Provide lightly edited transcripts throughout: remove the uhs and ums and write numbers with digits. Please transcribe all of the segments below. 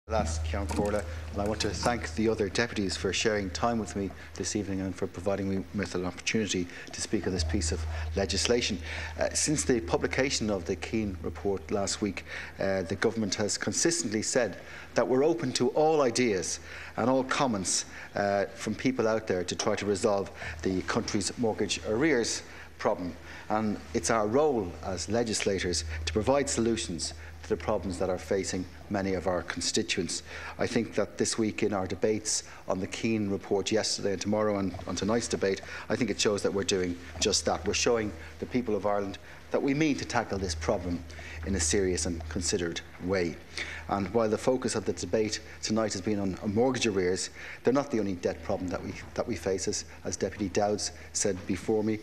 That's Ceann Comhairle, and I want to thank the other deputies for sharing time with me this evening and for providing me with an opportunity to speak on this piece of legislation. Since the publication of the Keane report last week, the government has consistently said that we're open to all ideas and all comments from people out there to try to resolve the country's mortgage arrears problem. And it's our role as legislators to provide solutions to the problems that are facing many of our constituents. I think that this week in our debates on the Keane report yesterday and tomorrow and on tonight's debate, I think it shows that we're doing just that. We're showing the people of Ireland that we mean to tackle this problem in a serious and considered way. And while the focus of the debate tonight has been on mortgage arrears, they're not the only debt problem that we face. As Deputy Dowds said before me,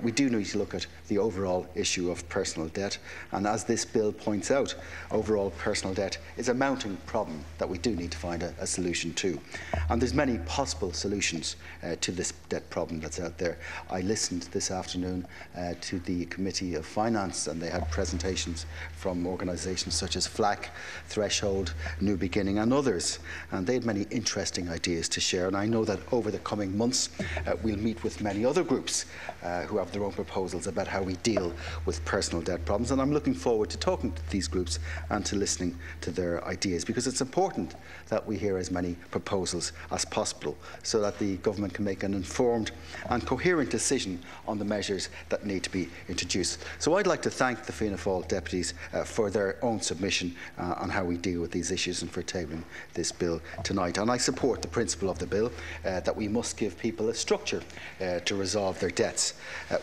we do need to look at the overall issue of personal debt. And as this bill points out, overall personal debt is a mounting problem that we do need to find a solution to. And there's many possible solutions to this debt problem that's out there. I listened this afternoon to the Committee of Finance, and they had presentations from organisations such as FLAC, Threshold, New Beginning and others, and they had many interesting ideas to share. And I know that over the coming months we'll meet with many other groups who have their own proposals about how we deal with personal debt problems, and I'm looking forward to talking to these groups and to listening to their ideas, because it's important that we hear as many proposals as possible so that the government can make an informed and coherent decision on the measures that need to be introduced. So I'd like to thank the Fianna Fáil deputies for their own submission on how we deal with these issues and for tabling this bill tonight. And I support the principle of the bill that we must give people a structure to resolve their debts.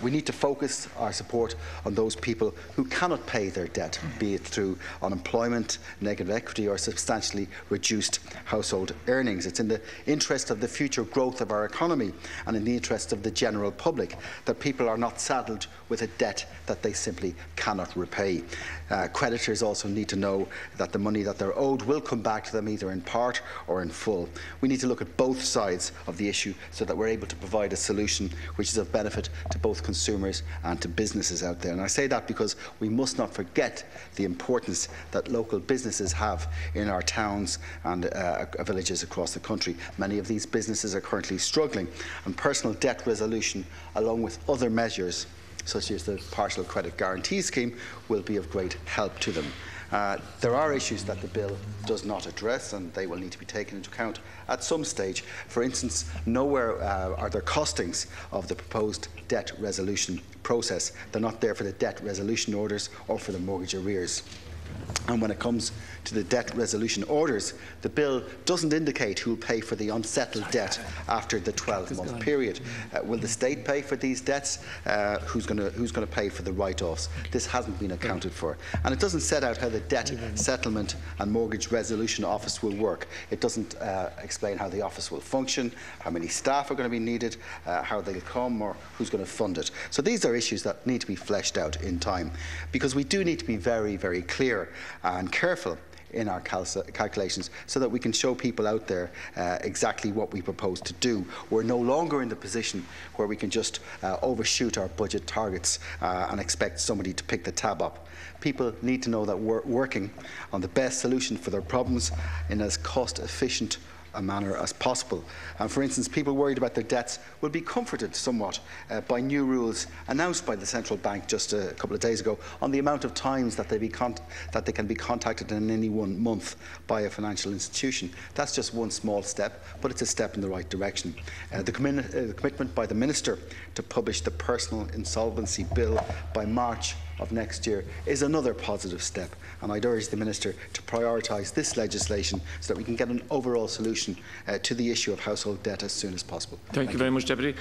We need to focus our support on those people who cannot pay their debt, be it through unemployment, negative equity or substantially reduced household earnings. It's in the interest of the future growth of our economy and in the interest of the general public that people are not saddled with a debt that they simply cannot repay. Creditors also need to know that the money that they're owed will come back to them either in part or in full. We need to look at both sides of the issue so that we're able to provide a solution which is of benefit to both consumers and to businesses out there. And I say that because we must not forget the importance that local businesses have in our towns and villages across the country. Many of these businesses are currently struggling, and personal debt resolution, along with other measures such as the Partial Credit Guarantee Scheme, will be of great help to them. There are issues that the bill does not address, and they will need to be taken into account at some stage. For instance, nowhere are there costings of the proposed debt resolution process. They're not there for the debt resolution orders or for the mortgage arrears. And when it comes to the debt resolution orders, the bill doesn't indicate who will pay for the unsettled debt after the 12-month period. Will the state pay for these debts? Who's going to pay for the write-offs? This hasn't been accounted for. And it doesn't set out how the Debt Settlement and Mortgage Resolution Office will work. It doesn't explain how the office will function, how many staff are going to be needed, how they'll come, or who's going to fund it. So these are issues that need to be fleshed out in time, because we do need to be very, very clear and careful in our calculations so that we can show people out there exactly what we propose to do. We're no longer in the position where we can just overshoot our budget targets and expect somebody to pick the tab up. People need to know that we're working on the best solution for their problems in as cost-efficient a manner as possible. And for instance, people worried about their debts will be comforted somewhat by new rules announced by the central bank just a couple of days ago on the amount of times that they can be contacted in any 1 month by a financial institution. That's just one small step, but it's a step in the right direction. The commitment by the Minister to publish the Personal Insolvency Bill by March of next year is another positive step, and I'd urge the Minister to prioritise this legislation so that we can get an overall solution to the issue of household debt as soon as possible. Thank you very much, Deputy.